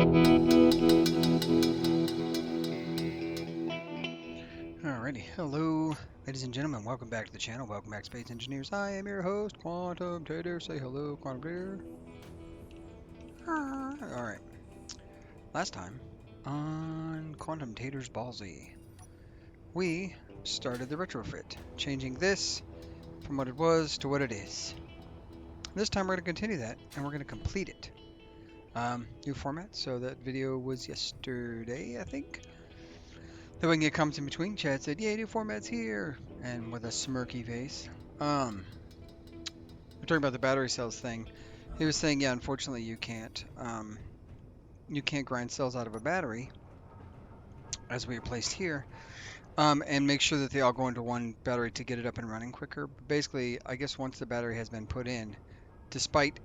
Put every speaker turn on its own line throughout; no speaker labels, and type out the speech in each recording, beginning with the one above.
Alrighty, hello, ladies and gentlemen. Welcome back to the channel. Welcome back, Space Engineers. I am your host, Quantum Tater. Say hello, Quantum Tater. Alright, last time on Quantum Tater's Ballsy, we started the retrofit, changing this from what it was to what it is. This time we're going to continue that, and we're going to complete it. New format, so that video was yesterday, I think. Then we can get comments in between. Chad said, "Yay, new format's here," and with a smirky face. We're talking about the battery cells thing. He was saying, yeah, unfortunately you can't grind cells out of a battery, as we placed here, and make sure that they all go into one battery to get it up and running quicker. But basically, I guess once the battery has been put in, despite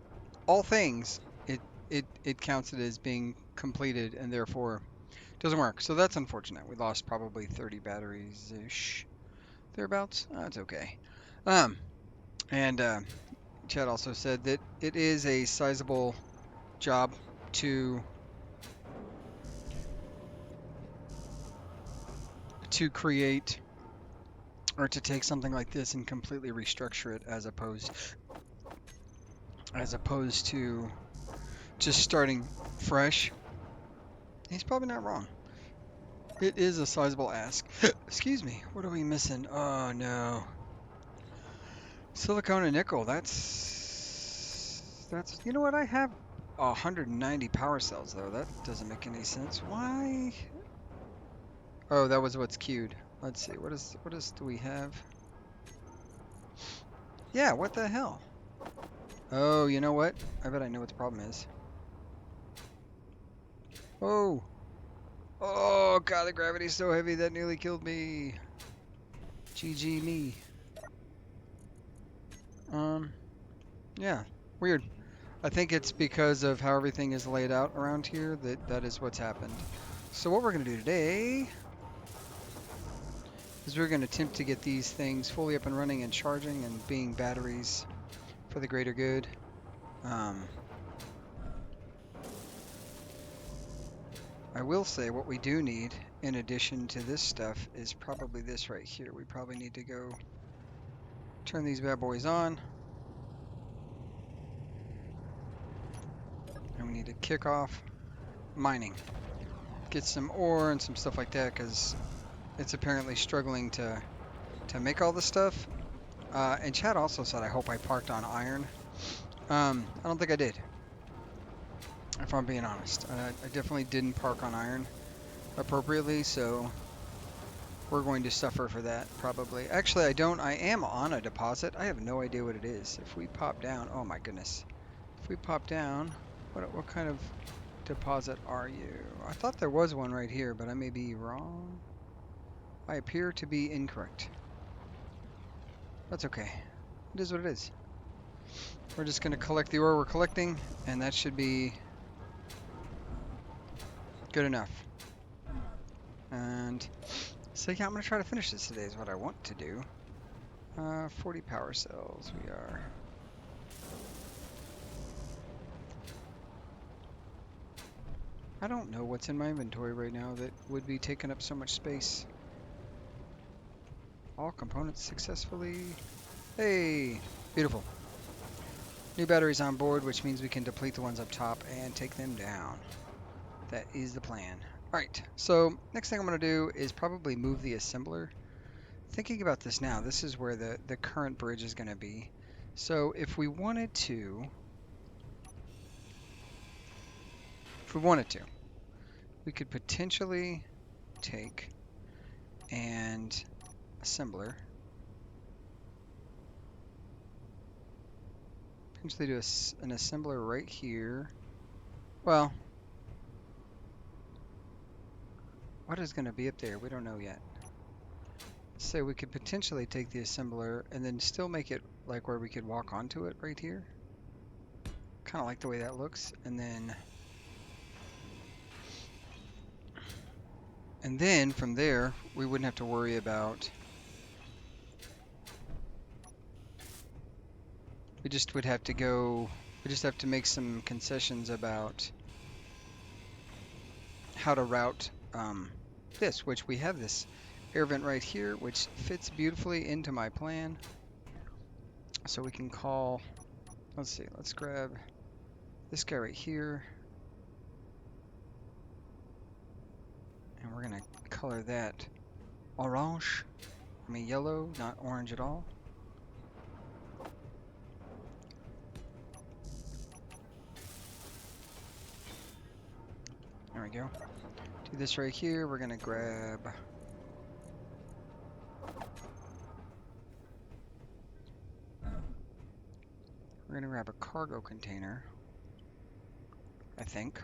all things, it counts it as being completed, and therefore doesn't work. So that's unfortunate. We lost probably 30 batteries-ish, thereabouts. That's okay. And Chad also said that it is a sizable job to create or to take something like this and completely restructure it as opposed to just starting fresh. He's probably not wrong. It is a sizable ask. Excuse me. What are we missing? Oh no. Silicone and nickel. That's you know what? I have 190 power cells though. That doesn't make any sense. Why? Oh, that was what's queued. Let's see. What is do we have? Yeah, what the hell? Oh, you know what? I bet I know what the problem is. Oh. Oh, God, the gravity's so heavy that nearly killed me. GG me. Yeah, weird. I think it's because of how everything is laid out around here that is what's happened. So what we're going to do today is we're going to attempt to get these things fully up and running and charging and being batteries for the greater good. I will say what we do need, in addition to this stuff, is probably this right here. We probably need to go turn these bad boys on. And we need to kick off mining. Get some ore and some stuff like that, because it's apparently struggling to make all the stuff. And Chad also said, I hope I parked on iron. I don't think I did, if I'm being honest. I definitely didn't park on iron appropriately, so we're going to suffer for that, probably. Actually, I don't. I am on a deposit. I have no idea what it is. If we pop down, oh my goodness. If we pop down, what kind of deposit are you? I thought there was one right here, but I may be wrong. I appear to be incorrect. That's okay. It is what it is. We're just going to collect the ore we're collecting, and that should be good enough. And so yeah, I'm going to try to finish this today is what I want to do. 40 power cells we are. I don't know what's in my inventory right now that would be taking up so much space. All components successfully. Hey, beautiful. New batteries on board, which means we can deplete the ones up top and take them down. That is the plan. Alright, so next thing I'm going to do is probably move the assembler. Thinking about this now, this is where the current bridge is going to be. So if we wanted to, we could potentially take and assembler. Potentially do an assembler right here. Well, what is going to be up there? We don't know yet. So we could potentially take the assembler and then still make it like where we could walk onto it right here. Kind of like the way that looks. And then from there, we wouldn't have to worry about. We just would have to go. We just have to make some concessions about how to route this, which we have this air vent right here, which fits beautifully into my plan. So we can call, let's see, let's grab this guy right here. And we're going to color that orange. I mean yellow, not orange at all. There we go. Do this right here. We're going to grab... We're going to grab a cargo container, I think.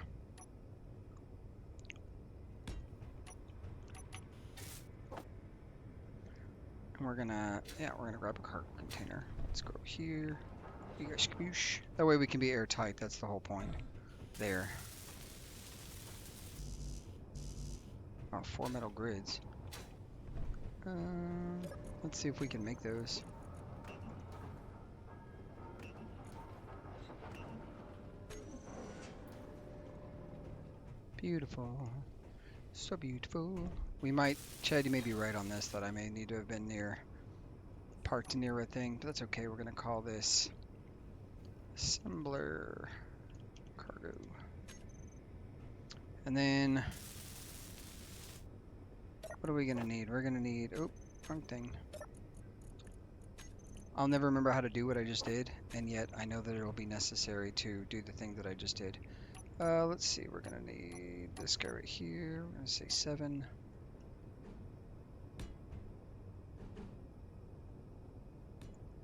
And we're going to, yeah, we're going to grab a cargo container. Let's go here. That way we can be airtight. That's the whole point. There. Oh, 4 metal grids. Let's see if we can make those. Beautiful. So beautiful. We might, Chad, you may be right on this, that I may need to have been parked near a thing, but that's okay. We're going to call this assembler cargo. And then, what are we going to need? We're going to need, oh, wrong thing. I'll never remember how to do what I just did, and yet I know that it will be necessary to do the thing that I just did. Let's see, we're going to need this guy right here. We're going to say 7.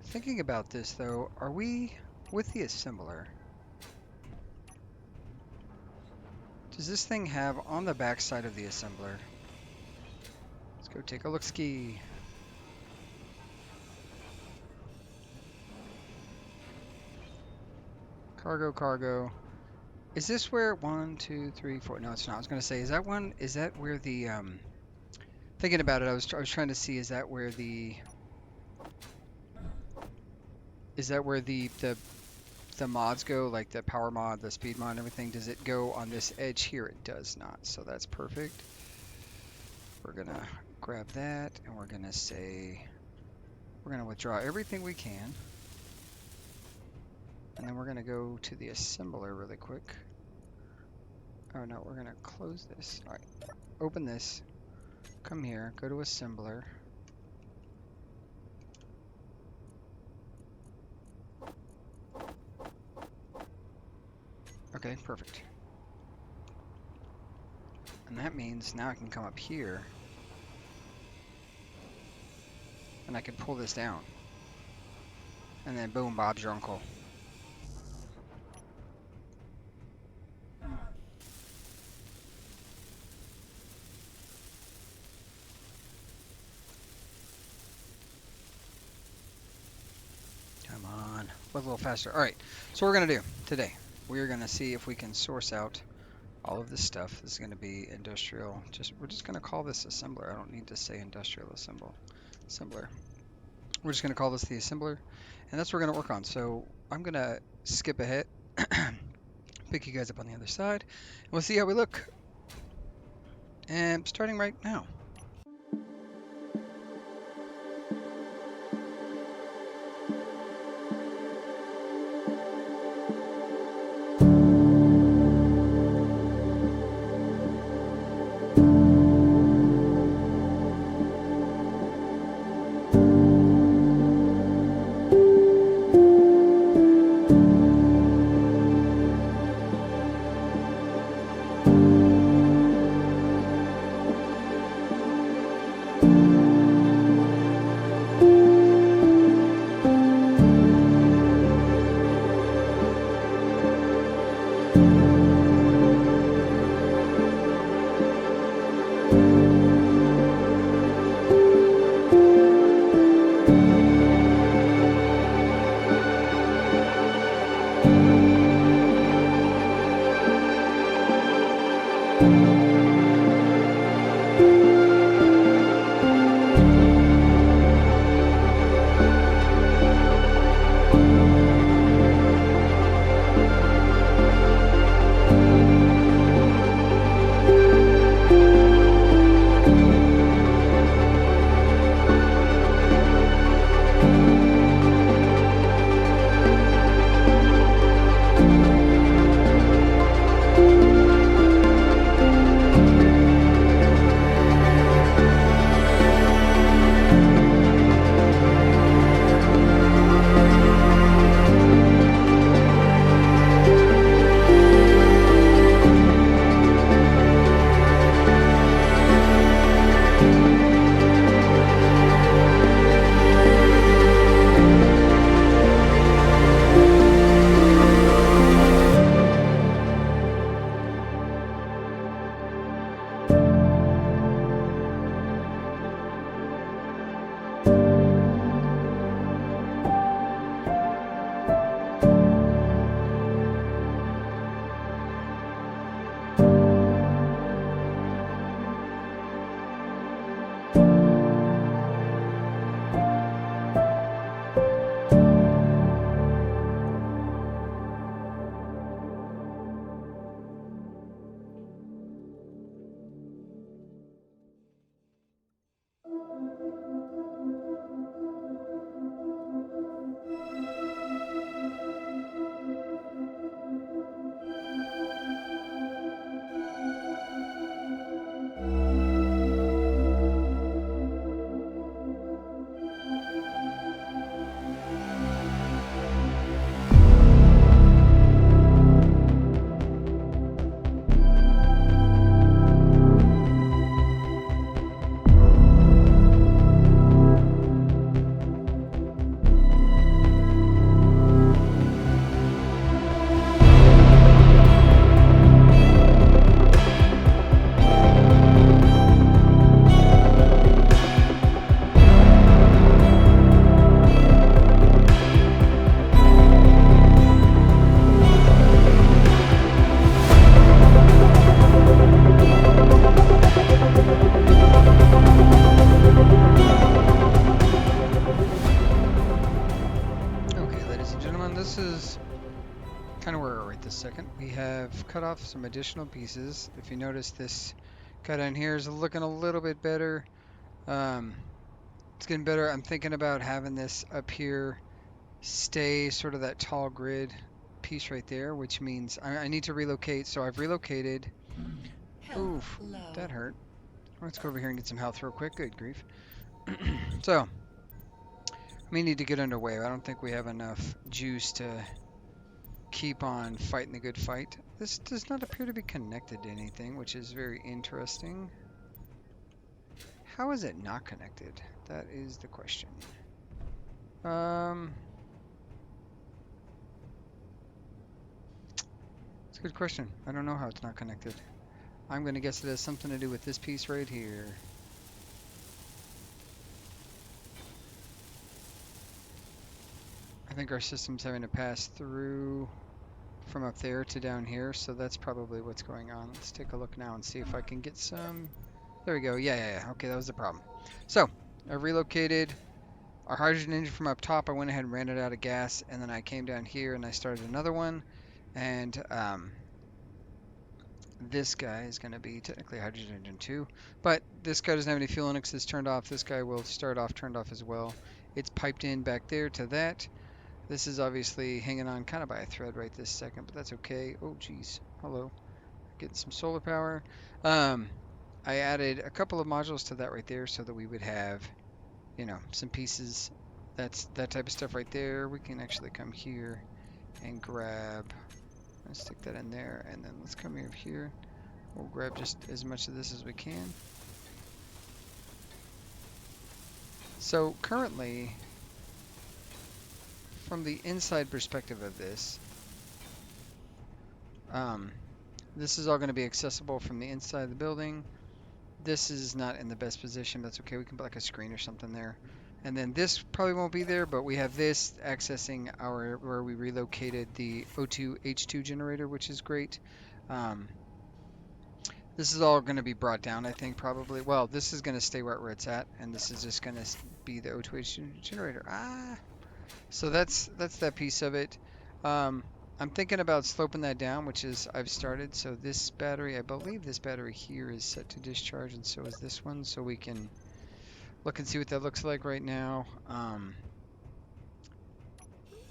Thinking about this though, are we with the assembler? Does this thing have on the back side of the assembler? Let's go take a look ski. Cargo, cargo. Is this where 1, 2, 3, 4? No, it's not. I was going to say, is that one? Is that where the thinking about it, I was trying to see, is that where the mods go, like the power mod, the speed mod, and everything? Does it go on this edge here? It does not. So that's perfect. We're gonna grab that, and we're gonna say we're gonna withdraw everything we can. And then we're going to go to the assembler really quick. Oh no, we're going to close this. All right, open this. Come here, go to assembler. Okay, perfect. And that means now I can come up here. And I can pull this down. And then boom, Bob's your uncle. Come on, a little faster. All right, so what we're gonna do today, we're gonna see if we can source out all of this stuff. This is gonna be industrial. We're just gonna call this assembler. I don't need to say industrial assembler. We're just gonna call this the assembler, and that's what we're gonna work on. So I'm gonna skip ahead, pick you guys up on the other side, and we'll see how we look. And starting right now. right this second. We have cut off some additional pieces. If you notice, this cut down here is looking a little bit better. It's getting better. I'm thinking about having this up here stay sort of that tall grid piece right there, which means I need to relocate. So I've relocated. Oof, that hurt. Let's go over here and get some health real quick. Good grief. So, we need to get underway. I don't think we have enough juice to keep on fighting the good fight. This does not appear to be connected to anything, which is very interesting. How is it not connected? That is the question. It's a good question. I don't know how it's not connected. I'm going to guess it has something to do with this piece right here. I think our system's having to pass through from up there to down here, so that's probably what's going on. Let's take a look now and see if I can get some... There we go. Yeah. Okay, that was the problem. So, I relocated our hydrogen engine from up top. I went ahead and ran it out of gas, and then I came down here and I started another one. And this guy is going to be technically hydrogen engine 2, but this guy doesn't have any fuel in it because it's turned off. This guy will start off turned off as well. It's piped in back there to that. This is obviously hanging on kind of by a thread right this second, but that's okay. Oh, geez. Hello. Getting some solar power. I added a couple of modules to that right there so that we would have, you know, some pieces. That's that type of stuff right there. We can actually come here and grab... Let's stick that in there, and then let's come over here. We'll grab just as much of this as we can. So currently, from the inside perspective of this, this is all going to be accessible from the inside of the building. This is not in the best position. That's okay. We can put like a screen or something there. And then this probably won't be there, but we have this accessing our where we relocated the O2 H2 generator, which is great. This is all going to be brought down, I think, probably. Well, this is going to stay right where it's at, and this is just going to be the O2 H2 generator. So that's that piece of it. I'm thinking about sloping that down, which is I've started. So this battery, I believe this battery here is set to discharge, and so is this one. So we can look and see what that looks like right now.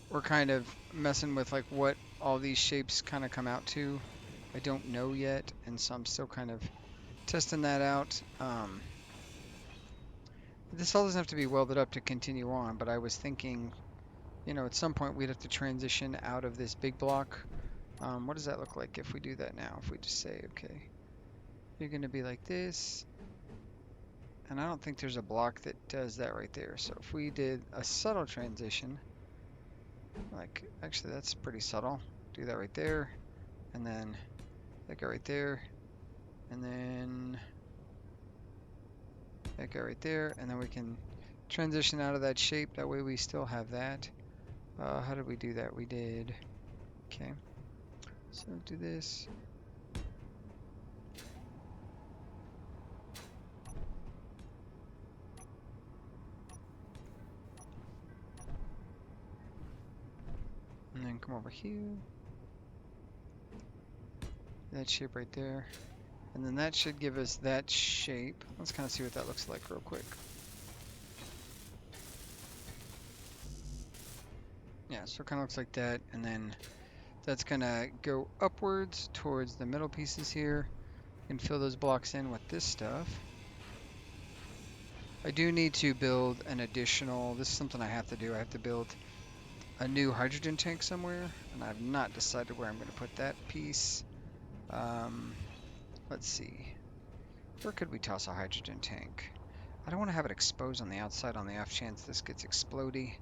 We're kind of messing with like what all these shapes kind of come out to. I don't know yet, and so I'm still kind of testing that out. This all doesn't have to be welded up to continue on, but I was thinking, you know, at some point we'd have to transition out of this big block. What does that look like if we do that now? If we just say, okay, you're going to be like this. And I don't think there's a block that does that right there. So if we did a subtle transition, like, actually that's pretty subtle. Do that right there. And then that guy right there. And then that guy right there. And then we can transition out of that shape. That way we still have that. How did we do that? We did, okay. So do this. And then come over here. That shape right there. And then that should give us that shape. Let's kind of see what that looks like real quick. Yeah, so it kind of looks like that. And then that's going to go upwards towards the middle pieces here. And fill those blocks in with this stuff. I do need to build an additional, this is something I have to do. I have to build a new hydrogen tank somewhere, and I've not decided where I'm going to put that piece. Let's see. Where could we toss a hydrogen tank? I don't want to have it exposed on the outside on the off chance this gets explodey,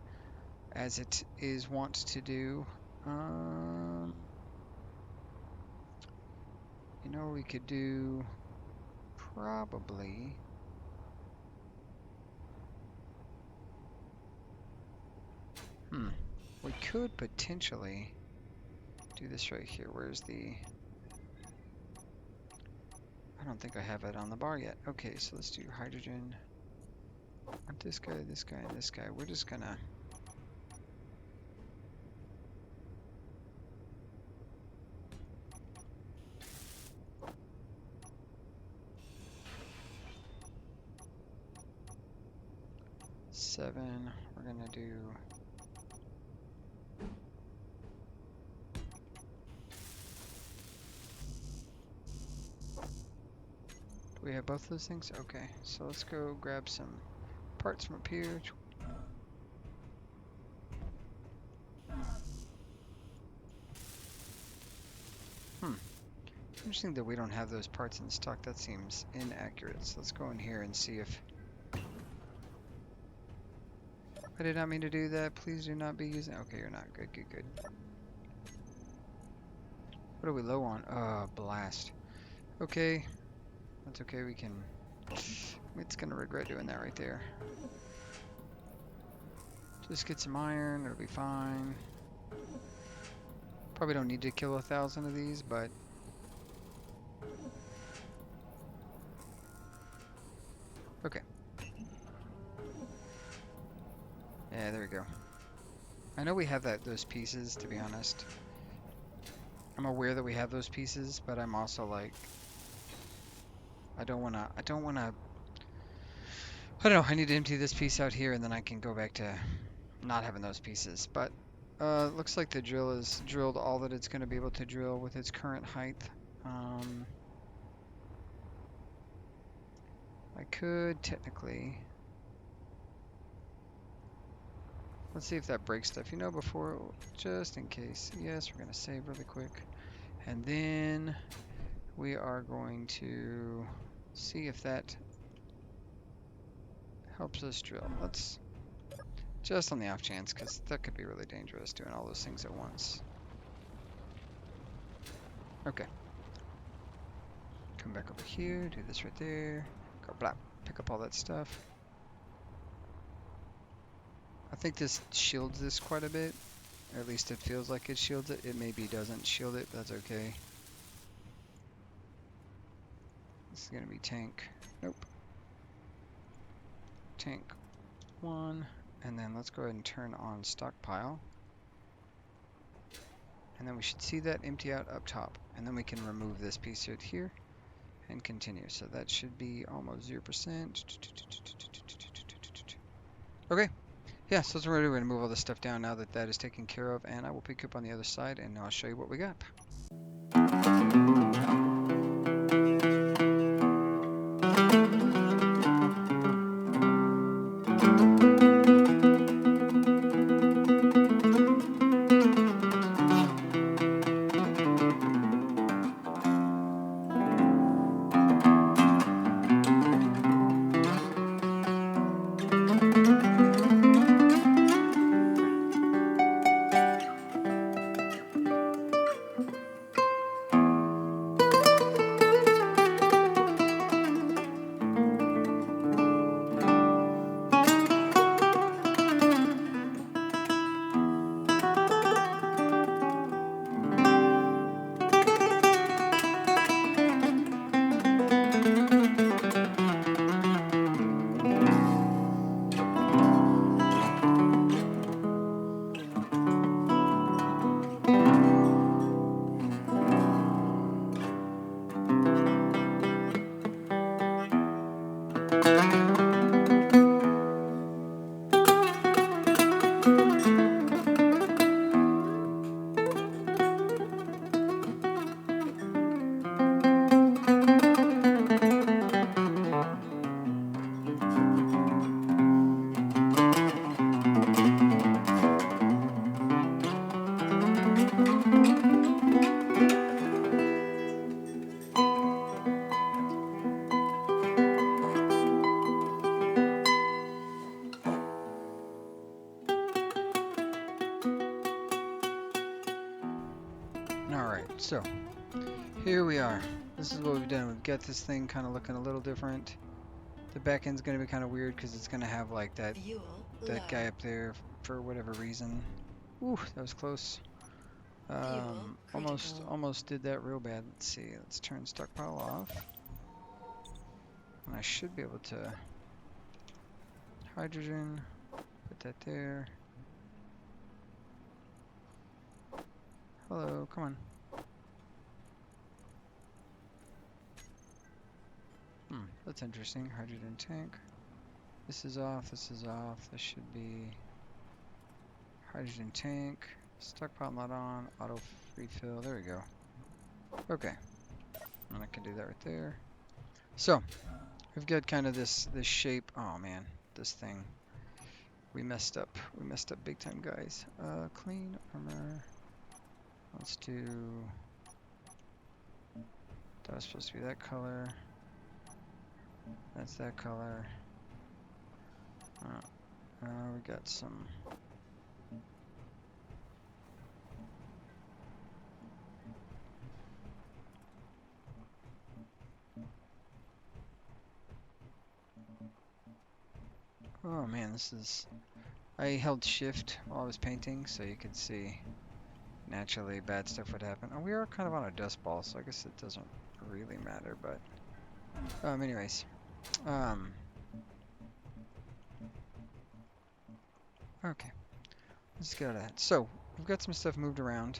as it is wont to do. You know, we could do probably... We could potentially do this right here. Where's the... I don't think I have it on the bar yet. Okay, so let's do hydrogen. This guy, this guy, and this guy. We're just gonna... 7. We're gonna do... Do we have both those things? Okay, so let's go grab some parts from up here. Interesting that we don't have those parts in stock. That seems inaccurate. So let's go in here and see if... I did not mean to do that. Please do not be using... Okay, you're not. Good, good, good. What are we low on? Blast. Okay. That's okay. We can... It's gonna regret doing that right there. Just get some iron. It'll be fine. Probably don't need to kill 1,000 of these, but... Okay. Yeah, there we go. I know we have those pieces, to be honest. I'm aware that we have those pieces, but I'm also like... I don't wanna... I don't know, I need to empty this piece out here and then I can go back to not having those pieces. But, looks like the drill has drilled all that it's gonna be able to drill with its current height. I could technically... Let's see if that breaks stuff. You know, before, just in case. Yes, we're going to save really quick. And then we are going to see if that helps us drill. Let's, just on the off chance, because that could be really dangerous doing all those things at once. Okay. Come back over here, do this right there. Go blah, pick up all that stuff. I think this shields this quite a bit. Or at least it feels like it shields it. It maybe doesn't shield it, but that's okay. This is going to be tank. Nope. Tank 1. And then let's go ahead and turn on stockpile. And then we should see that empty out up top. And then we can remove this piece right here and continue. So that should be almost 0%. Okay. Yeah, so that's what we're going to move all this stuff down now that that is taken care of, and I will pick you up on the other side and I'll show you what we got. So, here we are. This is what we've done. We've got this thing kind of looking a little different. The back end's going to be kind of weird because it's going to have like that guy up there for whatever reason. Ooh, that was close. Almost did that real bad. Let's see. Let's turn stockpile off. And I should be able to hydrogen. Put that there. Hello, come on. That's interesting. Hydrogen tank. This is off, this is off. This should be hydrogen tank. Stockpile not on. Auto refill. There we go. Okay. And I can do that right there. So, we've got kind of this shape. Oh man, this thing. We messed up. We messed up big time, guys. Clean armor. Let's do... That was supposed to be that color. That's that color. We got some... Oh man, this is... I held shift while I was painting, so you can see naturally bad stuff would happen. Oh, we are kind of on a dust ball, so I guess it doesn't really matter, but... anyways. Okay. Let's get out of that. So, we've got some stuff moved around.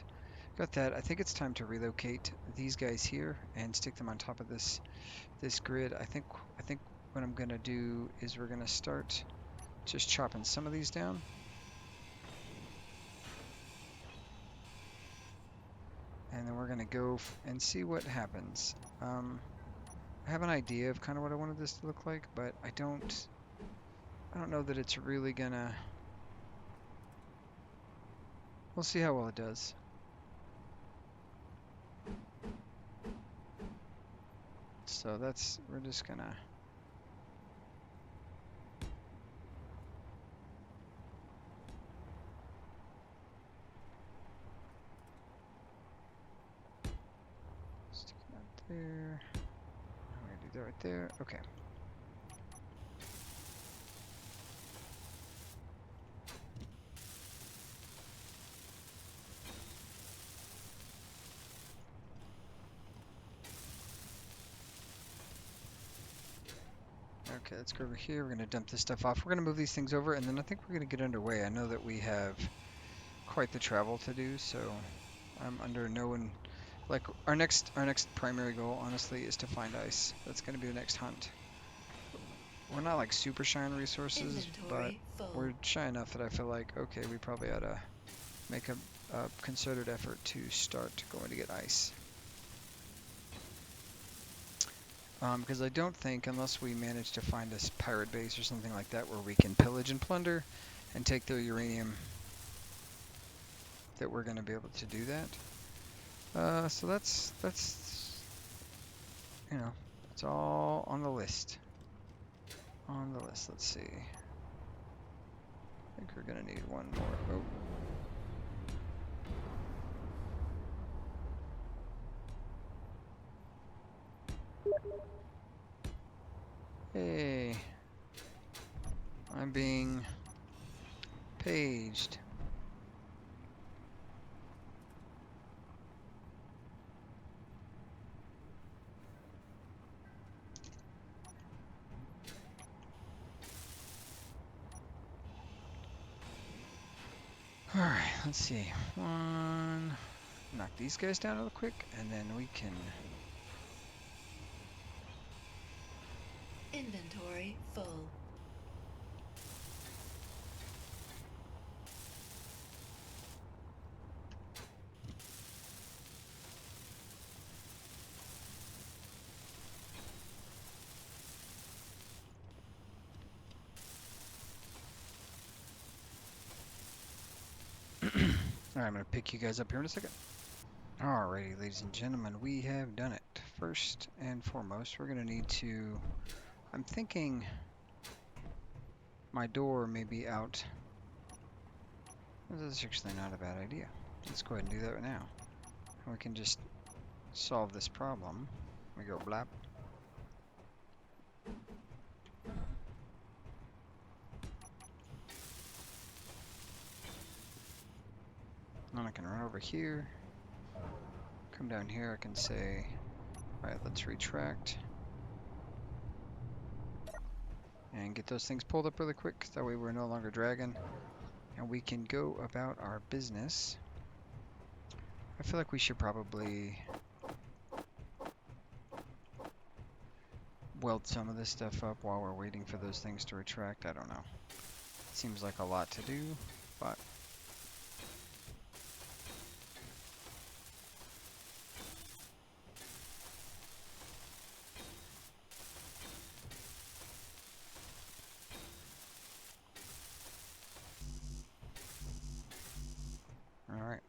Got that. I think it's time to relocate these guys here and stick them on top of this grid. I think what I'm gonna do is we're gonna start just chopping some of these down. And then we're gonna go and see what happens. I have an idea of kind of what I wanted this to look like, but I don't know that it's really gonna... We'll see how well it does. So we're just gonna... Stick it out there. I'm gonna do that right there. Okay. Okay, let's go over here. We're going to dump this stuff off. We're going to move these things over, and then I think we're going to get underway. I know that we have quite the travel to do, so I'm under no one... Like, our next primary goal, honestly, is to find ice. That's going to be the next hunt. We're not, like, super shy on resources, but we're shy enough that I feel like, okay, we probably ought to make a concerted effort to start going to get ice. Because I don't think, unless we manage to find a pirate base or something like that where we can pillage and plunder and take their uranium, that we're going to be able to do that. So that's you know, it's all on the list. On the list, let's see. I think we're going to need one more. Oh. Hey, I'm being paged. Alright, let's see. One, knock these guys down real quick, and then we can...
Inventory full.
Alright, I'm going to pick you guys up here in a second. Alrighty, ladies and gentlemen, we have done it. First and foremost, we're going to need to... I'm thinking my door may be out. This is actually not a bad idea. Let's go ahead and do that right now. And we can just solve this problem. We go blap. Then I can run over here. Come down here, I can say, alright, let's retract. And get those things pulled up really quick, that way we're no longer dragging. And we can go about our business. I feel like we should probably weld some of this stuff up while we're waiting for those things to retract. I don't know. Seems like a lot to do, but all right.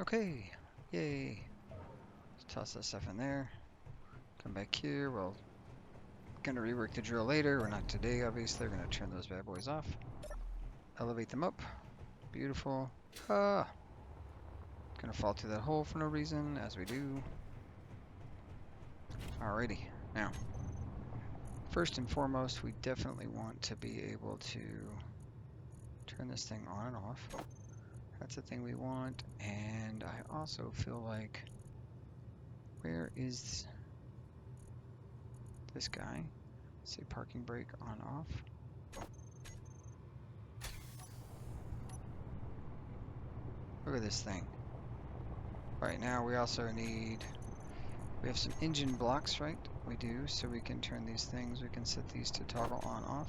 Okay, yay. Let's toss that stuff in there. Come back here. We're gonna rework the drill later. We're not today, obviously. We're gonna turn those bad boys off. Elevate them up. Beautiful. Ah, gonna fall through that hole for no reason, as we do. Alrighty, now, first and foremost, we definitely want to be able to turn this thing on and off. That's the thing we want, and I also feel like, where is this guy? Say parking brake on off. Look at this thing. Right now we also need, we have some engine blocks, right? We do, so we can turn these things, we can set these to toggle on off,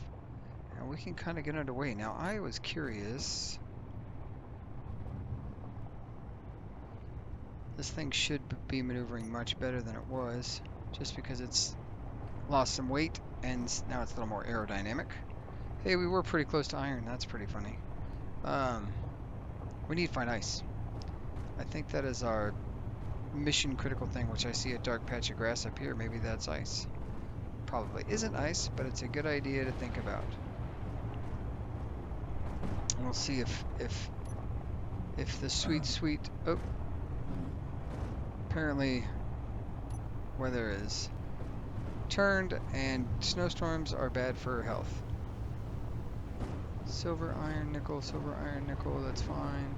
and we can kind of get underway. Now I was curious, this thing should be maneuvering much better than it was, just because it's lost some weight and now it's a little more aerodynamic. Hey, we were pretty close to iron, that's pretty funny. We need to find ice. I think that is our mission critical thing, which I see a dark patch of grass up here. Maybe that's ice. Probably isn't ice, but it's a good idea to think about. And we'll see if the sweet oh, apparently weather is turned and snowstorms are bad for health. Silver, iron, nickel, that's fine.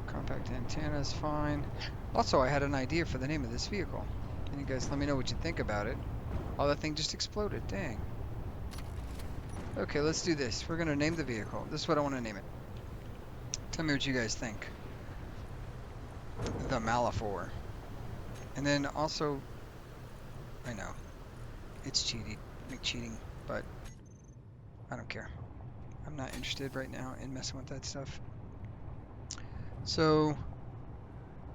Compact antenna is fine. Also, I had an idea for the name of this vehicle. Can you guys let me know what you think about it? Oh, that thing just exploded, dang. Okay, let's do this. We're gonna name the vehicle. This is what I want to name it. Tell me what you guys think. The Malafor. And then also, I know, it's cheating, but I don't care. I'm not interested right now in messing with that stuff. So,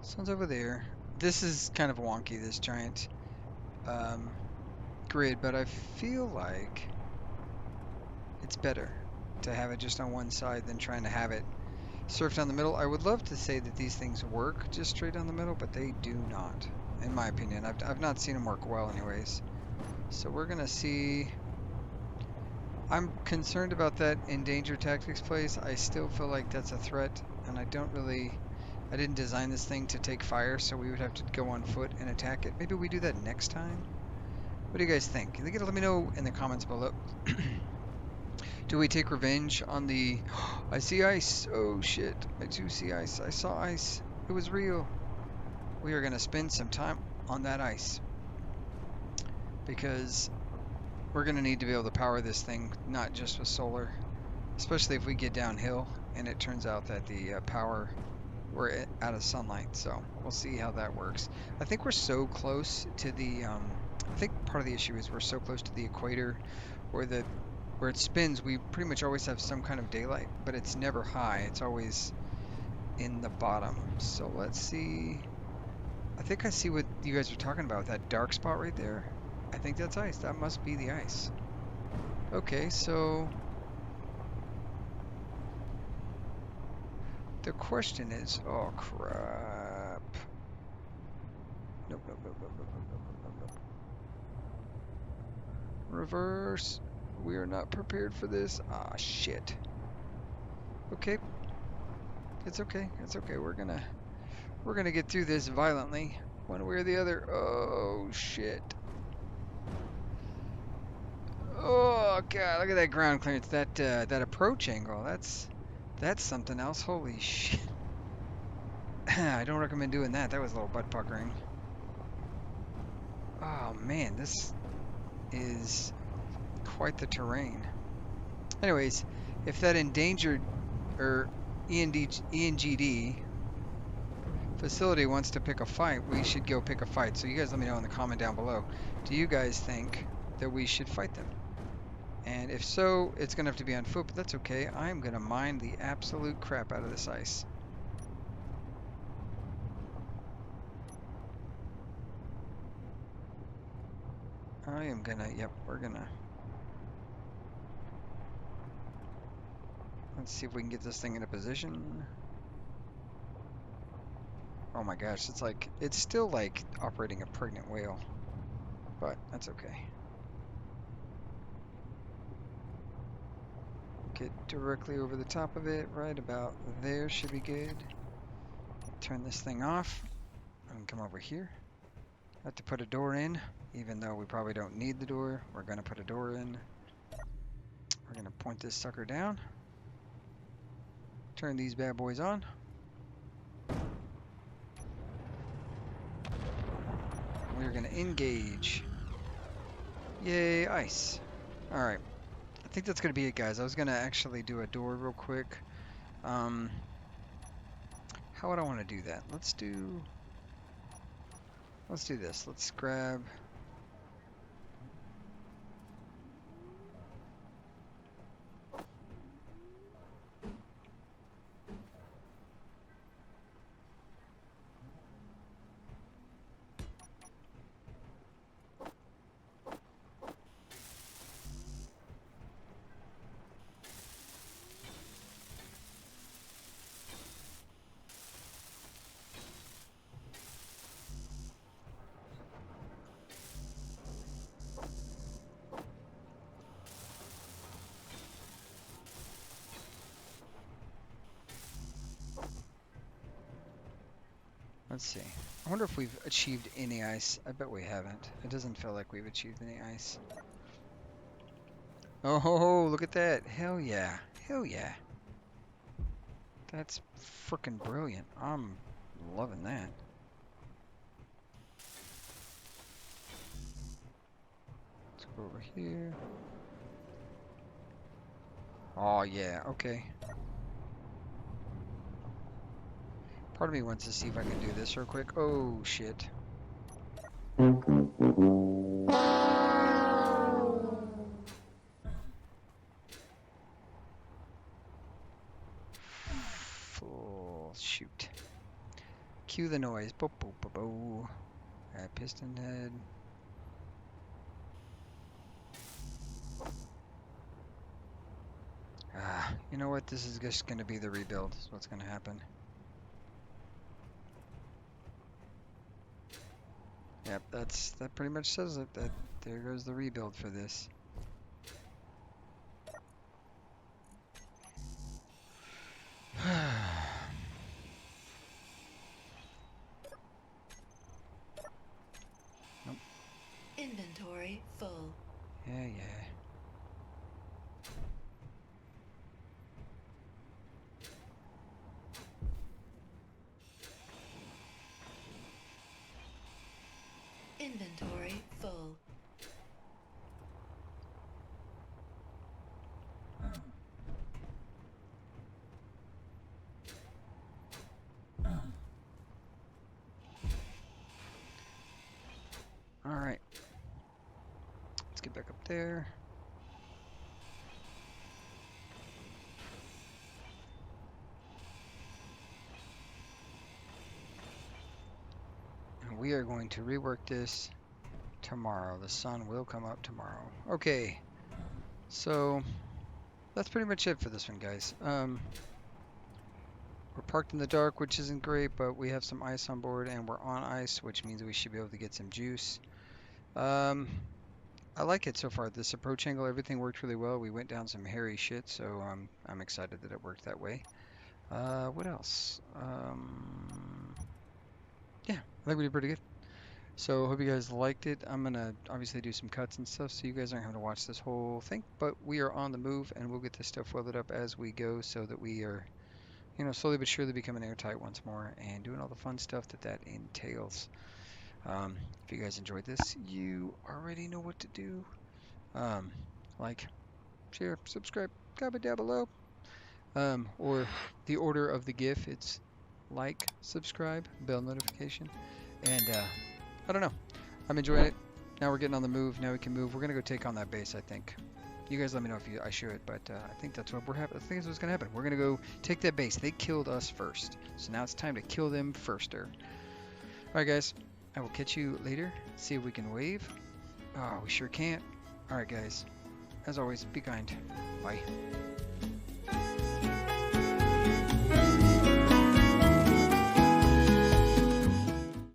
sun's over there. This is kind of wonky, this giant grid, but I feel like it's better to have it just on one side than trying to have it surf down the middle. I would love to say that these things work just straight down the middle, but they do not, in my opinion. I've not seen them work well anyways. So we're gonna see. I'm concerned about that endangered tactics place. I still feel like that's a threat, and I didn't design this thing to take fire, so we would have to go on foot and attack it. Maybe we do that next time? What do you guys think? You gotta let me know in the comments below. Do we take revenge on the... I see ice! Oh shit, I do see ice. I saw ice. It was real. We are gonna spend some time on that ice, because we're going to need to be able to power this thing, not just with solar, especially if we get downhill and it turns out that the power, we're out of sunlight. So we'll see how that works. I think we're so close to the, I think part of the issue is we're so close to the equator, where it spins, we pretty much always have some kind of daylight, but it's never high. It's always in the bottom. So let's see. I think I see what you guys are talking about, that dark spot right there. I think that's ice. That must be the ice. Okay, so the question is, oh crap. Nope. Reverse. We are not prepared for this. Ah, shit. Okay. It's okay. It's okay. We're gonna get through this violently, one way or the other. Oh shit. Oh god, look at that ground clearance, that approach angle. That's something else. Holy shit. I don't recommend doing that. That was a little butt puckering. Oh man, this is quite the terrain. Anyways, if that endangered, or ENGD facility wants to pick a fight, we should go pick a fight. So you guys let me know in the comment down below. Do you guys think that we should fight them? And if so, it's going to have to be on foot, but that's okay. I'm going to mine the absolute crap out of this ice. I am going to, yep, we're going to. Let's see if we can get this thing in a position. Oh my gosh, it's still like operating a pregnant whale, but that's okay. Get directly over the top of it, right about there should be good. Turn this thing off and come over here. Have to put a door in, even though we probably don't need the door. We're gonna put a door in. We're gonna point this sucker down. Turn these bad boys on. We're gonna engage. Yay, ice. Alright. I think that's gonna be it, guys. I was gonna actually do a door real quick. How would I want to do that? Let's do this. Let's grab. Let's see. I wonder if we've achieved any ice. I bet we haven't. It doesn't feel like we've achieved any ice. Oh, ho, ho, look at that. Hell yeah. Hell yeah. That's freaking brilliant. I'm loving that. Let's go over here. Oh, yeah. Okay. Part of me wants to see if I can do this real quick. Oh, shit. Full shoot. Cue the noise. Bo bo bo bo. Piston head. You know what? This is just going to be the rebuild. Is what's going to happen. Yep, that pretty much says it. That there goes the rebuild for this. Nope.
Inventory full.
Yeah, yeah.
Inventory full.
All right. Let's get back up there. And we are going to rework this tomorrow. The sun will come up tomorrow. Okay. So that's pretty much it for this one, guys. We're parked in the dark, which isn't great, but we have some ice on board, and we're on ice, which means we should be able to get some juice. I like it so far. This approach angle, everything worked really well. We went down some hairy shit, so I'm excited that it worked that way. What else? Yeah, I think we did pretty good. So hope you guys liked it. I'm gonna obviously do some cuts and stuff, so you guys aren't having to watch this whole thing. But we are on the move, and we'll get this stuff welded up as we go, so that we are, you know, slowly but surely becoming airtight once more, and doing all the fun stuff that entails. If you guys enjoyed this, you already know what to do. Like, share, subscribe, comment down below. Or the order of the GIF, it's like, subscribe, bell notification, and I don't know. I'm enjoying it. Now we're getting on the move. Now we can move. We're gonna go take on that base, I think. You guys let me know if I should, but I think that's what I think that's what's gonna happen. We're gonna go take that base. They killed us first, so now it's time to kill them firster. All right, guys. I will catch you later. See if we can wave. Oh, we sure can't. All right, guys. As always, be kind. Bye.